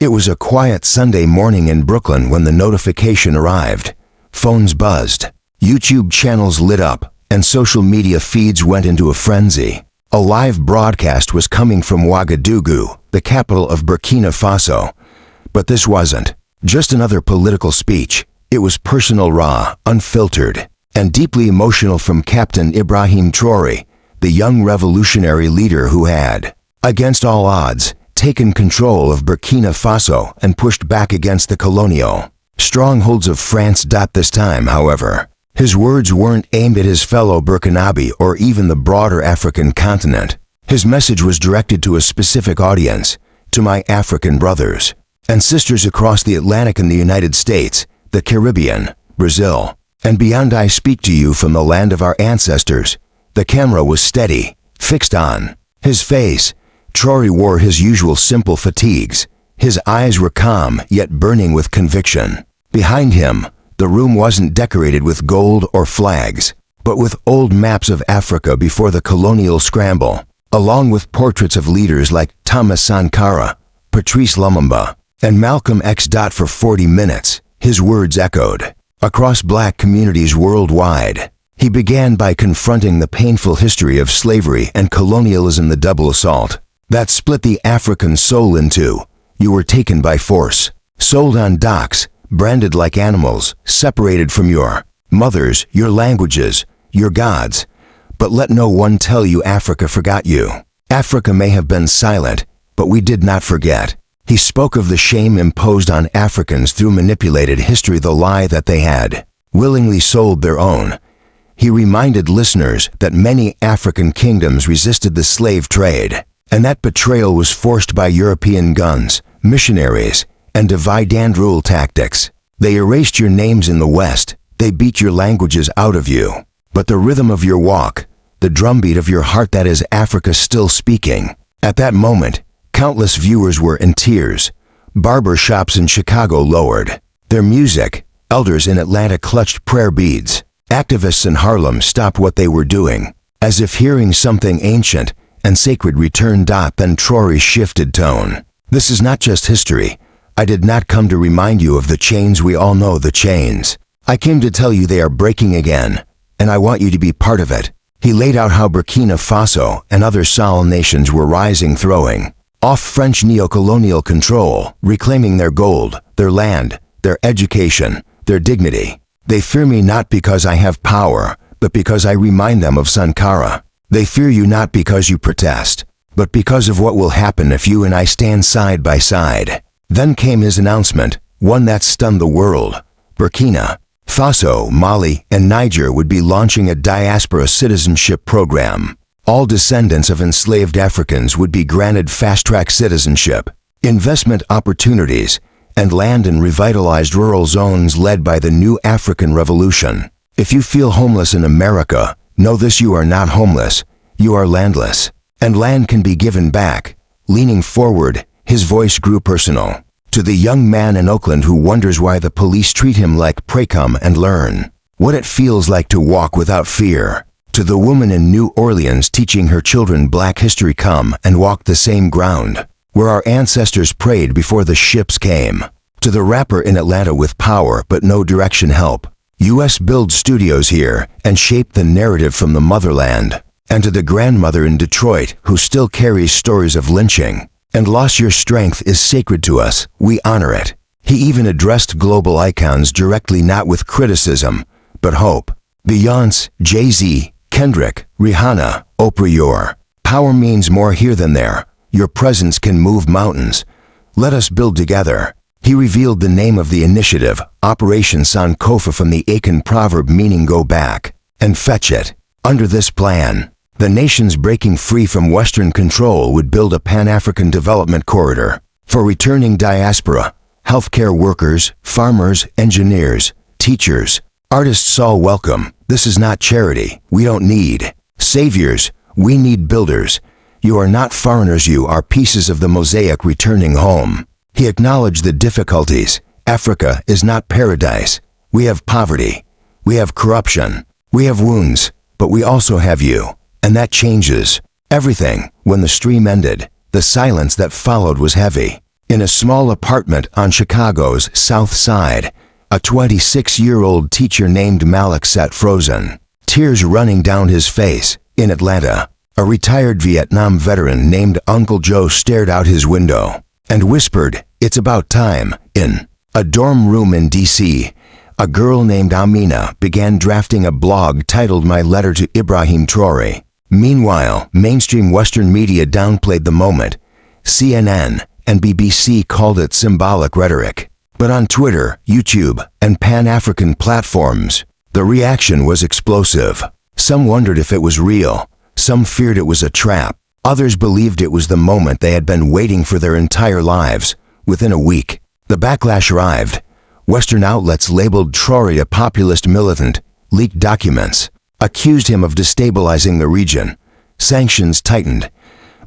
It was a quiet Sunday morning in Brooklyn when the notification arrived. Phones buzzed, YouTube channels lit up, and social media feeds went into a frenzy. A live broadcast was coming from Ouagadougou, the capital of Burkina Faso. But this wasn't just another political speech. It was personal, raw, unfiltered, and deeply emotional from Captain Ibrahim Traoré, the young revolutionary leader who had, against all odds, taken control of Burkina Faso and pushed back against the colonial strongholds of France. This time, however, his words weren't aimed at his fellow Burkinabe or even the broader African continent. His message was directed to a specific audience, to my African brothers and sisters across the Atlantic in the United States, the Caribbean, Brazil, and beyond. I speak to you from the land of our ancestors. The camera was steady, fixed on his face. Traoré wore his usual simple fatigues. His eyes were calm yet burning with conviction. Behind him, the room wasn't decorated with gold or flags, but with old maps of Africa before the colonial scramble, along with portraits of leaders like Thomas Sankara, Patrice Lumumba, and Malcolm X. For 40 minutes, his words echoed across black communities worldwide. He began by confronting the painful history of slavery and colonialism, the double assault that split the African soul in two. You were taken by force, sold on docks, branded like animals, separated from your mothers, your languages, your gods. But let no one tell you Africa forgot you. Africa may have been silent, but we did not forget. He spoke of the shame imposed on Africans through manipulated history, the lie that they had willingly sold their own. He reminded listeners that many African kingdoms resisted the slave trade, and that betrayal was forced by European guns, missionaries, and divide-and-rule tactics. They erased your names in the West. They beat your languages out of you. But the rhythm of your walk, the drumbeat of your heart, that is Africa still speaking. At that moment, countless viewers were in tears. Barber shops in Chicago lowered their music. Elders in Atlanta clutched prayer beads. Activists in Harlem stopped what they were doing, as if hearing something ancient and sacred returned. Then Traoré shifted tone. This is not just history. I did not come to remind you of the chains. We all know the chains. I came to tell you they are breaking again, and I want you to be part of it. He laid out how Burkina Faso and other Sahel nations were rising, throwing off French neo-colonial control, reclaiming their gold, their land, their education, their dignity. They fear me not because I have power, but because I remind them of Sankara. They fear you not because you protest, but because of what will happen if you and I stand side by side. Then came his announcement, one that stunned the world. Burkina Faso, Mali, and Niger would be launching a diaspora citizenship program. All descendants of enslaved Africans would be granted fast-track citizenship, investment opportunities, and land in revitalized rural zones led by the new African Revolution. If you feel homeless in America, know this: you are not homeless, you are landless, and land can be given back. Leaning forward, his voice grew personal. To the young man in Oakland who wonders why the police treat him like prey, come and learn what it feels like to walk without fear. To the woman in New Orleans teaching her children Black history, come and walk the same ground where our ancestors prayed before the ships came. To the rapper in Atlanta with power but no direction, help US build studios here and shape the narrative from the motherland. And to the grandmother in Detroit who still carries stories of lynching and loss, your strength is sacred to us, we honor it. He even addressed global icons directly, not with criticism, but hope. Beyonce, Jay-Z, Kendrick, Rihanna, Oprah, your power means more here than there. Your presence can move mountains. Let us build together. He revealed the name of the initiative, Operation Sankofa, from the Akan proverb meaning go back and fetch it. Under this plan, the nations breaking free from Western control would build a Pan-African development corridor for returning diaspora, healthcare workers, farmers, engineers, teachers, artists, all welcome. This is not charity. We don't need saviors. We need builders. You are not foreigners. You are pieces of the mosaic returning home. He acknowledged the difficulties. Africa is not paradise. We have poverty. We have corruption. We have wounds. But we also have you. And that changes everything. When the stream ended, the silence that followed was heavy. In a small apartment on Chicago's South Side, a 26-year-old teacher named Malik sat frozen, tears running down his face. In Atlanta, a retired Vietnam veteran named Uncle Joe stared out his window and whispered, "It's about time." In a dorm room in D.C., a girl named Amina began drafting a blog titled My Letter to Ibrahim Traoré. Meanwhile, mainstream Western media downplayed the moment. CNN and BBC called it symbolic rhetoric. But on Twitter, YouTube, and Pan-African platforms, the reaction was explosive. Some wondered if it was real. Some feared it was a trap. Others believed it was the moment they had been waiting for their entire lives. Within a week, the backlash arrived. Western outlets labeled Traoré a populist militant, leaked documents, accused him of destabilizing the region. Sanctions tightened.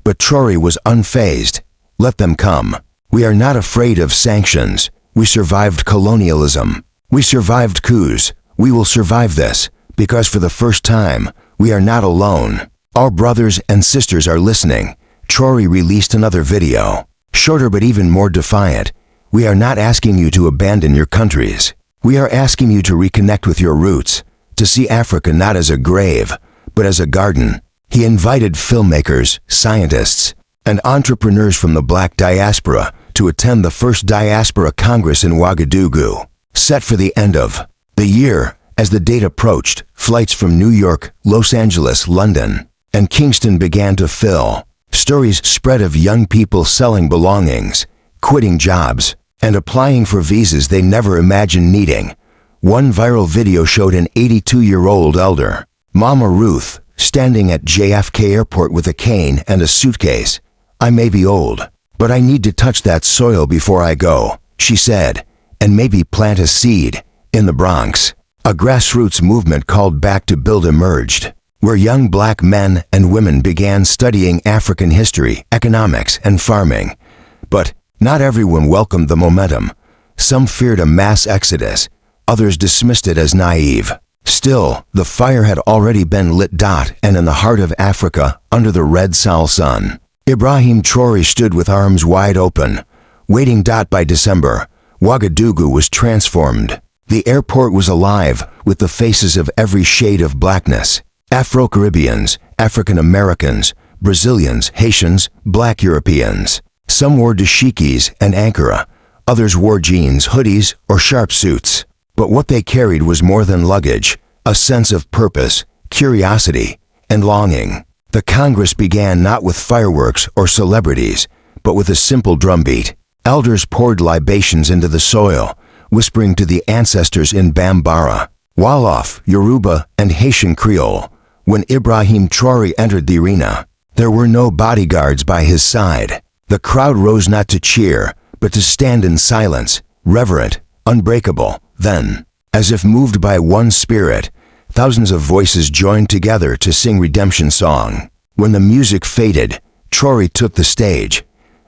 But Traoré was unfazed. Let them come. We are not afraid of sanctions. We survived colonialism. We survived coups. We will survive this, because for the first time, we are not alone. Our brothers and sisters are listening. Traoré released another video, shorter but even more defiant. We are not asking you to abandon your countries. We are asking you to reconnect with your roots, to see Africa not as a grave, but as a garden. He invited filmmakers, scientists, and entrepreneurs from the Black diaspora to attend the first Diaspora Congress in Ouagadougou, set for the end of the year. As the date approached, flights from New York, Los Angeles, London, and Kingston began to fill. Stories spread of young people selling belongings, quitting jobs, and applying for visas they never imagined needing. One viral video showed an 82-year-old elder, Mama Ruth, standing at JFK Airport with a cane and a suitcase. "I may be old, but I need to touch that soil before I go," she said, "and maybe plant a seed." In the Bronx, a grassroots movement called Back to Build emerged, where young black men and women began studying African history, economics, and farming. But not everyone welcomed the momentum. Some feared a mass exodus. Others dismissed it as naive. Still, the fire had already been lit. And in the heart of Africa, under the red Sahel sun, Ibrahim Traoré stood with arms wide open, waiting. By December, Ouagadougou was transformed. The airport was alive with the faces of every shade of blackness: Afro-Caribbeans, African Americans, Brazilians, Haitians, Black Europeans. Some wore dashikis and ankara. Others wore jeans, hoodies, or sharp suits. But what they carried was more than luggage: a sense of purpose, curiosity, and longing. The Congress began not with fireworks or celebrities, but with a simple drumbeat. Elders poured libations into the soil, whispering to the ancestors in Bambara, Wolof, Yoruba, and Haitian Creole. When Ibrahim Traoré entered the arena, there were no bodyguards by his side. The crowd rose not to cheer, but to stand in silence, reverent, unbreakable. Then, as if moved by one spirit, thousands of voices joined together to sing redemption song. When the music faded, Traoré took the stage.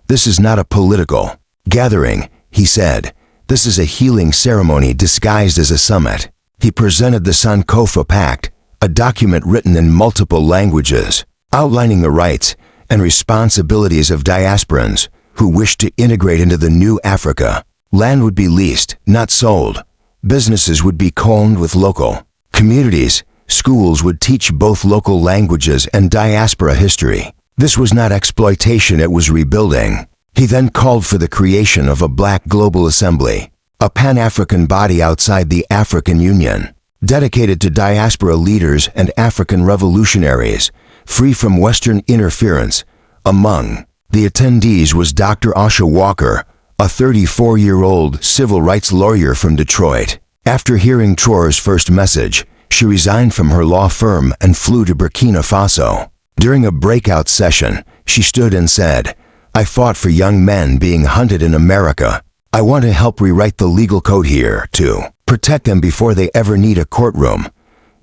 "This is not a political gathering," he said. "This is a healing ceremony disguised as a summit." He presented the Sankofa Pact, a document written in multiple languages, outlining the rights and responsibilities of diasporans who wished to integrate into the new Africa. Land would be leased, not sold. Businesses would be co-owned with local communities. Schools would teach both local languages and diaspora history. This was not exploitation, it was rebuilding. He then called for the creation of a Black Global Assembly, a Pan-African body outside the African Union, dedicated to diaspora leaders and African revolutionaries, free from Western interference. Among the attendees was Dr. Asha Walker, a 34-year-old civil rights lawyer from Detroit. After hearing Traoré's first message, she resigned from her law firm and flew to Burkina Faso. During a breakout session, she stood and said, "I fought for young men being hunted in America. I want to help rewrite the legal code here, to protect them before they ever need a courtroom."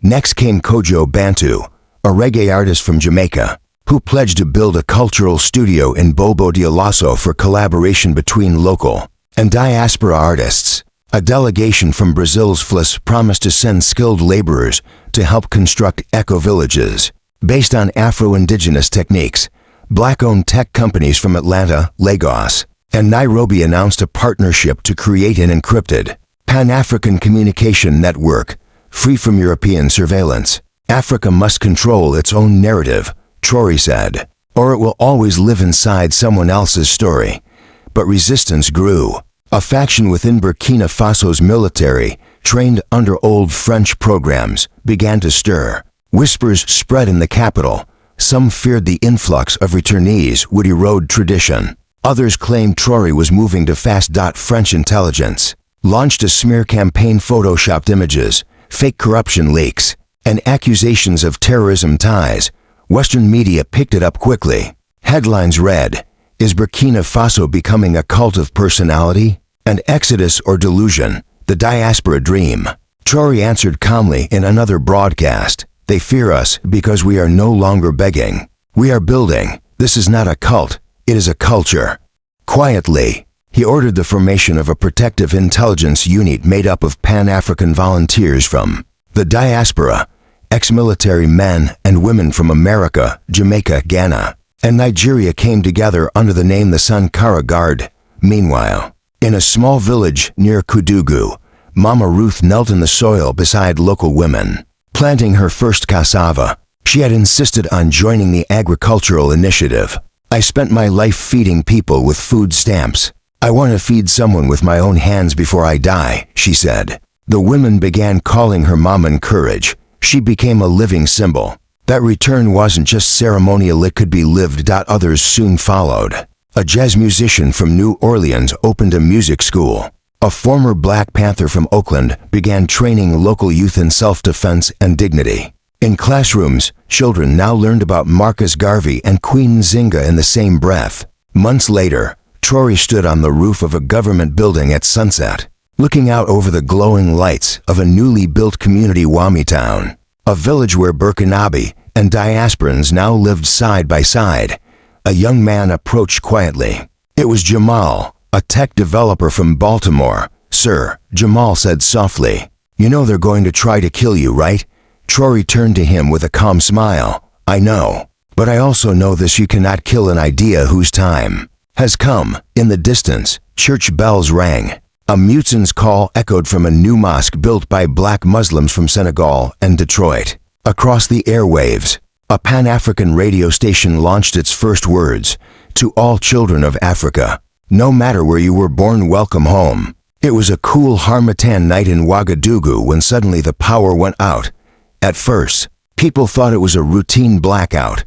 Next came Kojo Bantu, a reggae artist from Jamaica, who pledged to build a cultural studio in Bobo Dioulasso for collaboration between local and diaspora artists. A delegation from Brazil's FLIS promised to send skilled laborers to help construct eco-villages based on Afro-Indigenous techniques. Black-owned tech companies from Atlanta, Lagos, and Nairobi announced a partnership to create an encrypted, Pan-African communication network, free from European surveillance. Africa must control its own narrative, Traoré said, or it will always live inside someone else's story. But resistance grew. A faction within Burkina Faso's military, trained under old French programs, began to stir. Whispers spread in the capital. Some feared the influx of returnees would erode tradition. Others claimed Traoré was moving too fast. French intelligence launched a smear campaign, photoshopped images, fake corruption leaks, and accusations of terrorism ties. Western media picked it up quickly. Headlines read, "Is Burkina Faso becoming a cult of personality? An exodus or delusion? The diaspora dream?" Traoré answered calmly in another broadcast, "They fear us because we are no longer begging. We are building. This is not a cult, it is a culture." Quietly, he ordered the formation of a protective intelligence unit made up of Pan-African volunteers from the diaspora, ex-military men and women from America, Jamaica, Ghana, and Nigeria came together under the name the Sankara Guard. Meanwhile, in a small village near Ouagadougou, Mama Ruth knelt in the soil beside local women, planting her first cassava. She had insisted on joining the agricultural initiative. "I spent my life feeding people with food stamps. I want to feed someone with my own hands before I die," she said. The women began calling her Mom in courage. She became a living symbol. That return wasn't just ceremonial, it could be lived. Others soon followed. A jazz musician from New Orleans opened a music school. A former Black Panther from Oakland began training local youth in self-defense and dignity. In classrooms, children now learned about Marcus Garvey and Queen Nzinga in the same breath. Months later, Traoré stood on the roof of a government building at sunset, looking out over the glowing lights of a newly built community, Wami Town, a village where Burkinabe and diasporans now lived side by side. A young man approached quietly. It was Jamal, a tech developer from Baltimore. "Sir," Jamal said softly, "you know they're going to try to kill you, right?" Traoré turned to him with a calm smile. "I know, but I also know this: you cannot kill an idea whose time has come." In the distance, church bells rang. A muezzin's call echoed from a new mosque built by Black Muslims from Senegal and Detroit. Across the airwaves, a Pan-African radio station launched its first words, "To all children of Africa, no matter where you were born, welcome home." It was a cool Harmattan night in Ouagadougou when suddenly the power went out. At first, people thought it was a routine blackout,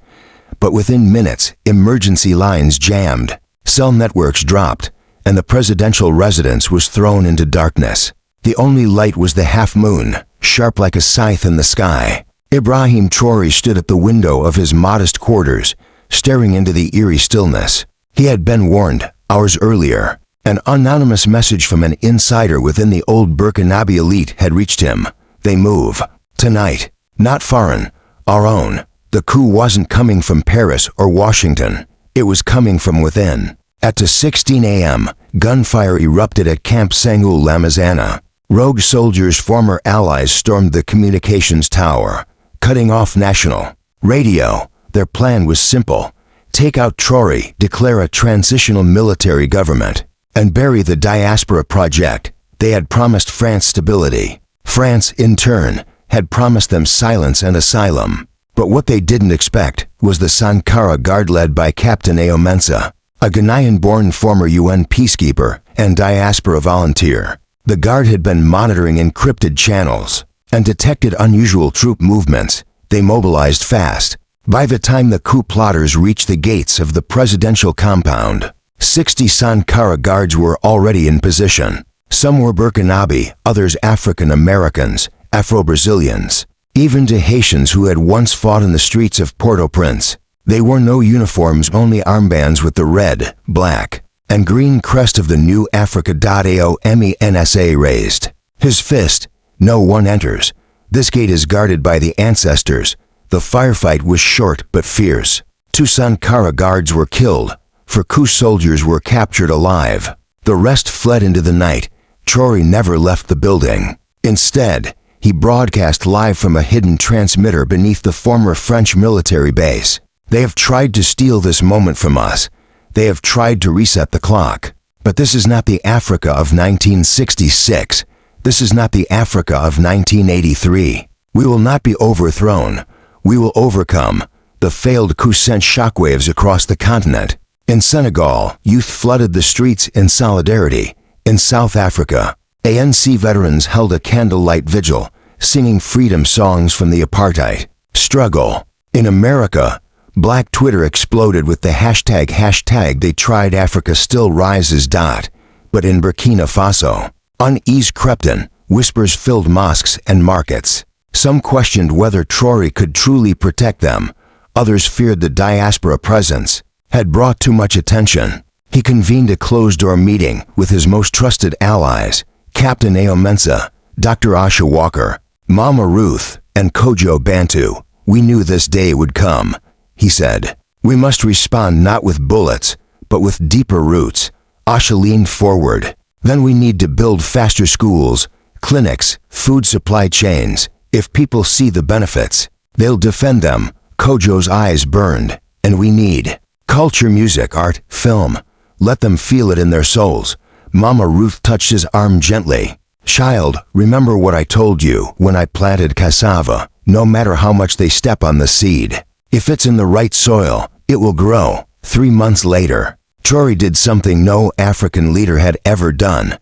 but within minutes, emergency lines jammed, cell networks dropped, and the presidential residence was thrown into darkness. The only light was the half-moon, sharp like a scythe in the sky. Ibrahim Traoré stood at the window of his modest quarters, staring into the eerie stillness. He had been warned, hours earlier. An anonymous message from an insider within the old Burkinabe elite had reached him. "They move. Tonight. Not foreign. Our own." The coup wasn't coming from Paris or Washington. It was coming from within. At 2:16 a.m., gunfire erupted at Camp Sangul Lamazana. Rogue soldiers, former allies, stormed the communications tower, cutting off national radio. Their plan was simple: take out Traoré, declare a transitional military government, and bury the diaspora project. They had promised France stability. France, in turn, had promised them silence and asylum. But what they didn't expect was the Sankara Guard led by Captain Mensa, a Ghanaian-born former UN peacekeeper and diaspora volunteer. The Guard had been monitoring encrypted channels and detected unusual troop movements. They mobilized fast. By the time the coup plotters reached the gates of the presidential compound, 60 Sankara Guards were already in position. Some were Burkinabe, others African Americans, Afro-Brazilians, even to Haitians who had once fought in the streets of Port-au-Prince. They wore no uniforms, only armbands with the red, black, and green crest of the new Africa.AOMENSA raised. His fist: "No one enters. This gate is guarded by the ancestors." The firefight was short but fierce. 2 Sankara Guards were killed. 4 coup soldiers were captured alive. The rest fled into the night. Traoré never left the building. Instead, he broadcast live from a hidden transmitter beneath the former French military base. "They have tried to steal this moment from us. They have tried to reset the clock. But this is not the Africa of 1966. This is not the Africa of 1983. We will not be overthrown. We will overcome. The failed coup sent shockwaves across the continent. In Senegal, youth flooded the streets in solidarity. In South Africa, ANC veterans held a candlelight vigil, singing freedom songs from the apartheid struggle. In America, Black Twitter exploded with the hashtag they tried Africa still rises. But in Burkina Faso, unease crept in, whispers filled mosques and markets. Some questioned whether Traoré could truly protect them. Others feared the diaspora presence had brought too much attention. He convened a closed-door meeting with his most trusted allies, Captain Mensa, Dr. Asha Walker, Mama Ruth, and Kojo Bantu. We knew this day would come, he said. We must respond not with bullets, but with deeper roots. Asha leaned forward. Then we need to build faster schools, clinics, food supply chains. If people see the benefits, they'll defend them. Kojo's eyes burned. And we need culture, music, art, film. Let them feel it in their souls. Mama Ruth touched his arm gently. Child, remember what I told you when I planted cassava. No matter how much they step on the seed, if it's in the right soil, it will grow. 3 months later, Traoré did something no African leader had ever done.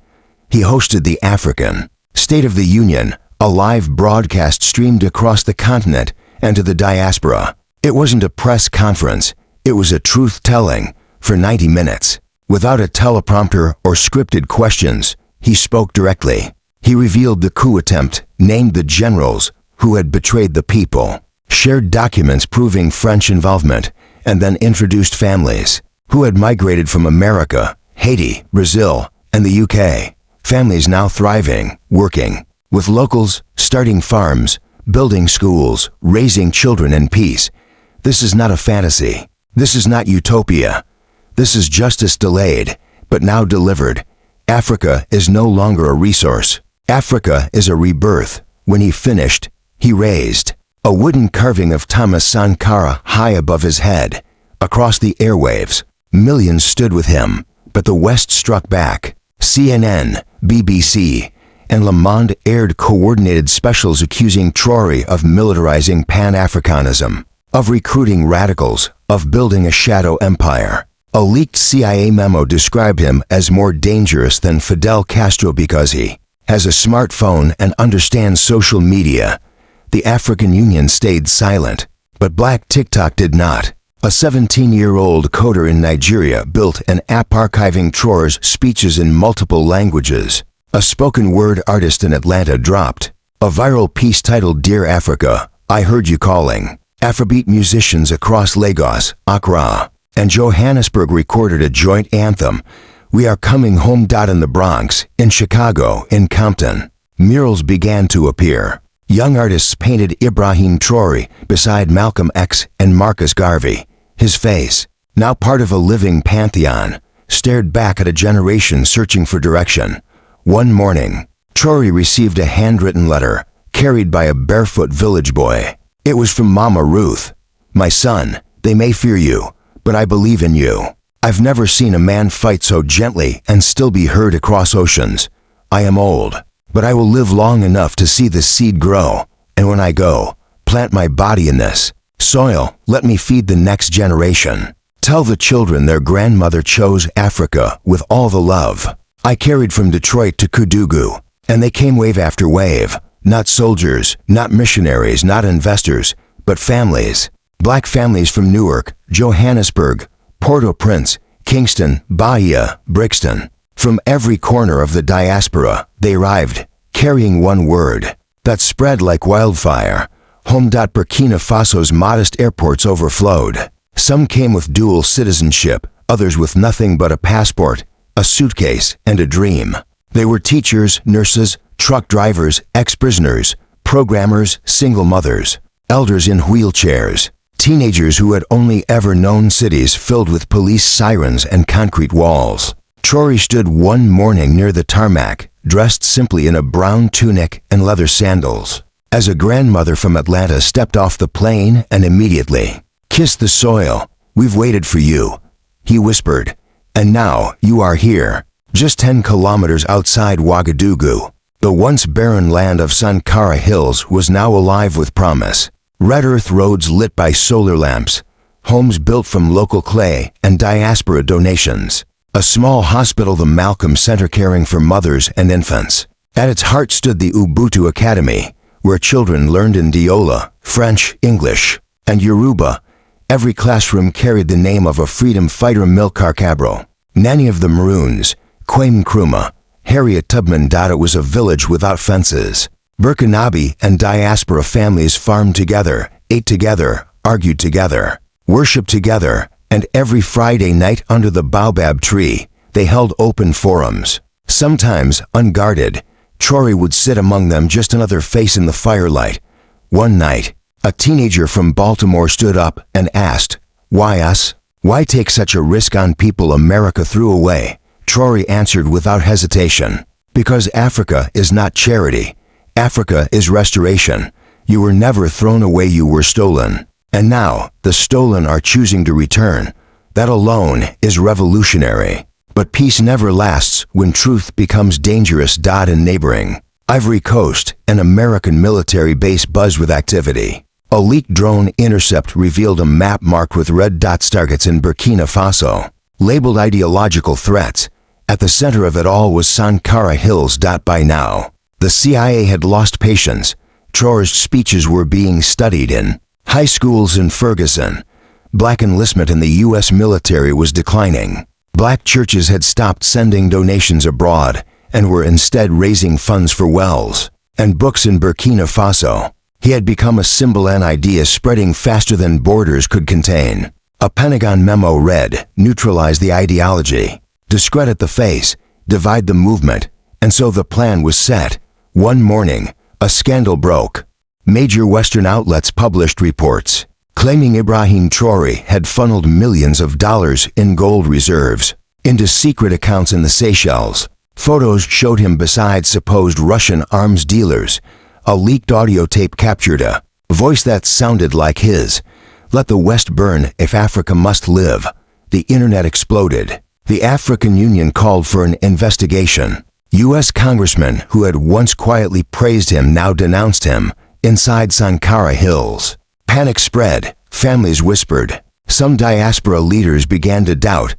He hosted the African State of the Union, a live broadcast streamed across the continent and to the diaspora. It wasn't a press conference, it was a truth-telling. For 90 minutes, without a teleprompter or scripted questions, he spoke directly. He revealed the coup attempt, named the generals who had betrayed the people, shared documents proving French involvement, and then introduced families who had migrated from America, Haiti, Brazil, and the UK. Families now thriving, working with locals, starting farms, building schools, raising children in peace. This is not a fantasy. This is not utopia. This is justice delayed, but now delivered. Africa is no longer a resource. Africa is a rebirth. When he finished, he raised a wooden carving of Thomas Sankara high above his head. Across the airwaves, millions stood with him, but the West struck back. CNN, BBC, and Le Monde aired coordinated specials accusing Traoré of militarizing Pan-Africanism, of recruiting radicals, of building a shadow empire. A leaked CIA memo described him as more dangerous than Fidel Castro because he has a smartphone and understands social media. The African Union stayed silent, but Black TikTok did not. A 17-year-old coder in Nigeria built an app archiving Traoré's speeches in multiple languages. A spoken word artist in Atlanta dropped a viral piece titled Dear Africa, I Heard You Calling. Afrobeat musicians across Lagos, Accra, and Johannesburg recorded a joint anthem, We Are Coming Home. In the Bronx, in Chicago, in Compton, murals began to appear. Young artists painted Ibrahim Traoré beside Malcolm X and Marcus Garvey. His face, now part of a living pantheon, stared back at a generation searching for direction. One morning, Traoré received a handwritten letter carried by a barefoot village boy. It was from Mama Ruth. My son, they may fear you, but I believe in you. I've never seen a man fight so gently and still be heard across oceans. I am old, but I will live long enough to see this seed grow, and when I go, plant my body in this soil. Let me feed the next generation. Tell the children their grandmother chose Africa with all the love. I carried from Detroit to Ouagadougou, and they came wave after wave. Not soldiers, not missionaries, not investors, but families. Black families from Newark, Johannesburg, Port-au-Prince, Kingston, Bahia, Brixton. From every corner of the diaspora, they arrived, carrying one word that spread like wildfire. Home. Burkina Faso's modest airports overflowed. Some came with dual citizenship, others with nothing but a passport, a suitcase, and a dream. They were teachers, nurses, truck drivers, ex-prisoners, programmers, single mothers, elders in wheelchairs, teenagers who had only ever known cities filled with police sirens and concrete walls. Traoré stood one morning near the tarmac, dressed simply in a brown tunic and leather sandals. As a grandmother from Atlanta stepped off the plane and immediately kissed the soil, "We've waited for you," he whispered, "and now you are here." Just 10 kilometers outside Ouagadougou, the once barren land of Sankara Hills was now alive with promise. Red earth roads lit by solar lamps, homes built from local clay and diaspora donations. A small hospital, the Malcolm Center, caring for mothers and infants. At its heart stood the Ubuntu Academy, where children learned in Diola, French, English, and Yoruba. Every classroom carried the name of a freedom fighter, Milcar Cabral. Nanny of the Maroons, Kwame Nkrumah, Harriet Tubman. It was a village without fences. Burkinabe and diaspora families farmed together, ate together, argued together, worshipped together, and every Friday night under the baobab tree, they held open forums. Sometimes, unguarded, Traoré would sit among them, just another face in the firelight. One night, a teenager from Baltimore stood up and asked, "Why us? Why take such a risk on people America threw away?" Traoré answered without hesitation, "Because Africa is not charity. Africa is restoration. You were never thrown away, you were stolen. And now, the stolen are choosing to return. That alone is revolutionary. But peace never lasts when truth becomes dangerous." In neighboring Ivory Coast, an American military base buzzed with activity. A leaked drone intercept revealed a map marked with red dots, targets in Burkina Faso, labeled ideological threats. At the center of it all was Sankara Hills. By now, the CIA had lost patience. Traoré's speeches were being studied in high schools in Ferguson. Black enlistment in the U.S. military was declining. Black churches had stopped sending donations abroad and were instead raising funds for wells and books in Burkina Faso. He had become a symbol, an idea spreading faster than borders could contain. A Pentagon memo read, "Neutralize the ideology, discredit the face, divide the movement." And so the plan was set. One morning, a scandal broke. Major Western outlets published reports claiming Ibrahim Traoré had funneled millions of dollars in gold reserves into secret accounts in the Seychelles. Photos showed him beside supposed Russian arms dealers. A leaked audio tape captured a voice that sounded like his. "Let the West burn if Africa must live." The internet exploded. The African Union called for an investigation. U.S. congressmen who had once quietly praised him now denounced him. Inside Sankara Hills, panic spread. Families whispered. Some diaspora leaders began to doubt,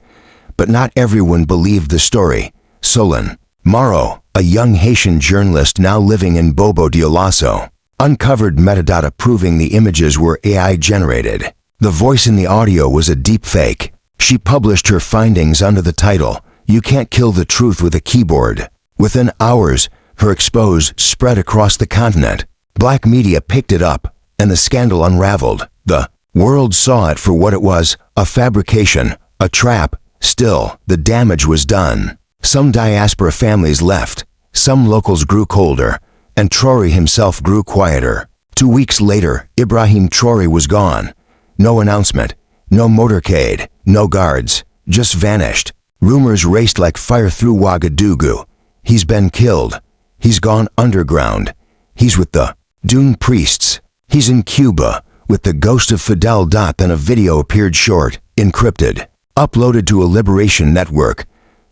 but not everyone believed the story. Solon Maro, a young Haitian journalist now living in Bobo Dioulasso, uncovered metadata proving the images were AI-generated. The voice in the audio was a deep fake. She published her findings under the title, "You Can't Kill the Truth with a Keyboard." Within hours, her expose spread across the continent. Black media picked it up, and the scandal unraveled. The world saw it for what it was, a fabrication, a trap. Still, the damage was done. Some diaspora families left, some locals grew colder, and Traoré himself grew quieter. 2 weeks later, Ibrahim Traoré was gone. No announcement, no motorcade, no guards, just vanished. Rumors raced like fire through Ouagadougou. He's been killed. He's gone underground. He's with the Dune priests. He's in Cuba with the ghost of Fidel. Then a video appeared, short, encrypted, uploaded to a liberation network.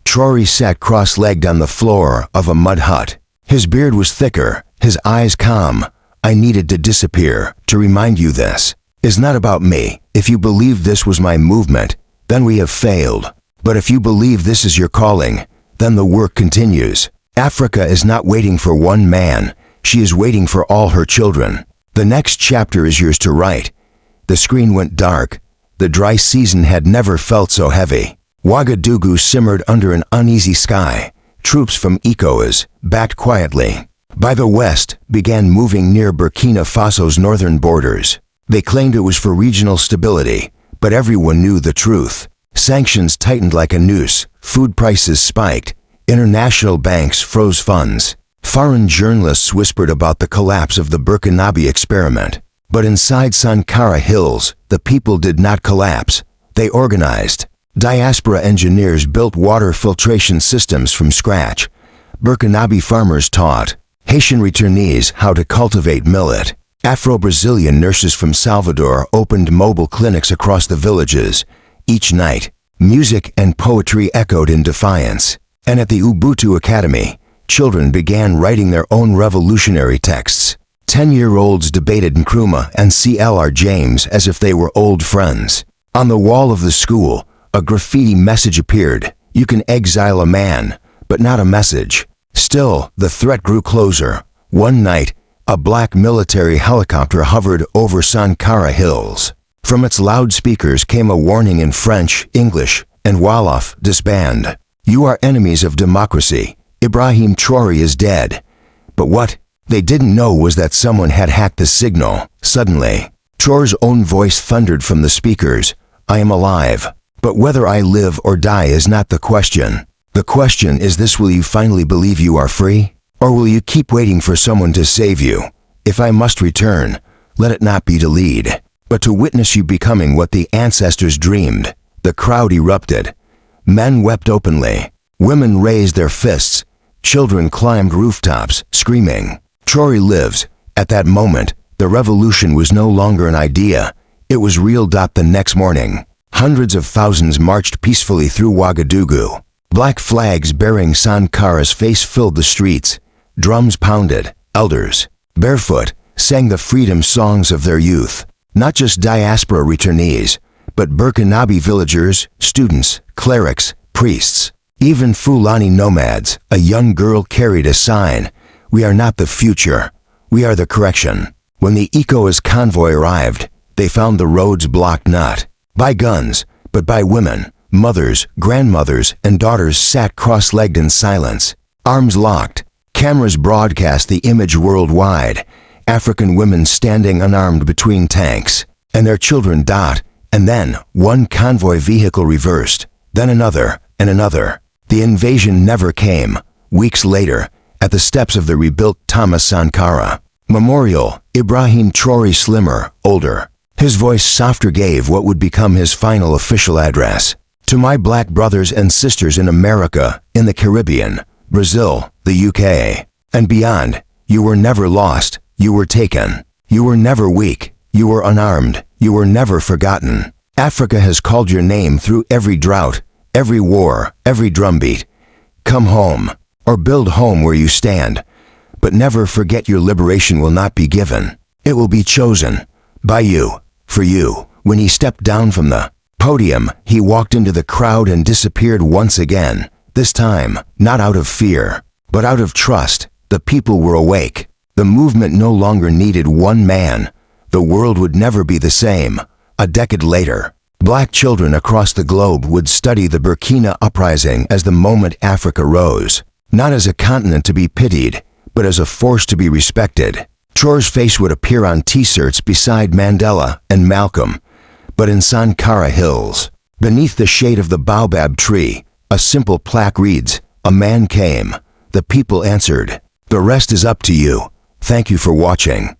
Traoré sat cross-legged on the floor of a mud hut. His beard was thicker, his eyes calm. "I needed to disappear to remind you this is not about me. If you believe this was my movement, then we have failed. But if you believe this is your calling, then the work continues. Africa is not waiting for one man. She is waiting for all her children. The next chapter is yours to write." The screen went dark. The dry season had never felt so heavy. Ouagadougou simmered under an uneasy sky. Troops from ECOWAS backed quietly by the west began moving near Burkina Faso's northern borders. They claimed it was for regional stability, but everyone knew the truth. Sanctions tightened like a noose, food prices spiked, international banks froze funds. Foreign journalists whispered about the collapse of the Burkinabe experiment. But inside Sankara Hills, the people did not collapse. They organized. Diaspora engineers built water filtration systems from scratch. Burkinabe farmers taught Haitian returnees how to cultivate millet. Afro-Brazilian nurses from Salvador opened mobile clinics across the villages. Each night, music and poetry echoed in defiance. And at the Ubuntu Academy, children began writing their own revolutionary texts. 10-year-olds debated Nkrumah and C.L.R. James as if they were old friends. On the wall of the school, a graffiti message appeared: "You can exile a man, but not a message." Still, the threat grew closer. One night, a black military helicopter hovered over Sankara Hills. From its loudspeakers came a warning in French, English, and Wolof: "Disband. You are enemies of democracy. Ibrahim Traoré is dead." But what they didn't know was that someone had hacked the signal. Suddenly, Traoré's own voice thundered from the speakers: "I am alive. But whether I live or die is not the question. The question is this: will you finally believe you are free? Or will you keep waiting for someone to save you? If I must return, let it not be to lead, but to witness you becoming what the ancestors dreamed." The crowd erupted. Men wept openly. Women raised their fists. Children climbed rooftops, screaming, "Traoré lives." At that moment, the revolution was no longer an idea. It was real. The next morning, hundreds of thousands marched peacefully through Ouagadougou. Black flags bearing Sankara's face filled the streets. Drums pounded. Elders, barefoot, sang the freedom songs of their youth. Not just diaspora returnees, but Burkinabe villagers, students, clerics, priests. Even Fulani nomads. A young girl carried a sign: "We are not the future. We are the correction." When the ECOWAS convoy arrived, they found the roads blocked not by guns, but by women. Mothers, grandmothers, and daughters sat cross-legged in silence, arms locked. Cameras broadcast the image worldwide: African women standing unarmed between tanks, and their children. And then, one convoy vehicle reversed, then another, and another. The invasion never came. Weeks later, at the steps of the rebuilt Thomas Sankara Memorial, Ibrahim Traoré, slimmer, older, his voice softer, gave what would become his final official address: "To my black brothers and sisters in America, in the Caribbean, Brazil, the UK, and beyond, you were never lost, you were taken. You were never weak, you were unarmed, you were never forgotten. Africa has called your name through every drought, every war, every drumbeat. Come home, or build home where you stand. But never forget your liberation will not be given. It will be chosen by you, for you." When he stepped down from the podium, he walked into the crowd and disappeared once again. This time, not out of fear, but out of trust. The people were awake. The movement no longer needed one man. The world would never be the same. A decade later, black children across the globe would study the Burkina uprising as the moment Africa rose, not as a continent to be pitied, but as a force to be respected. Traoré's face would appear on T-shirts beside Mandela and Malcolm, but in Sankara Hills, beneath the shade of the baobab tree, a simple plaque reads: "A man came. The people answered. The rest is up to you." Thank you for watching.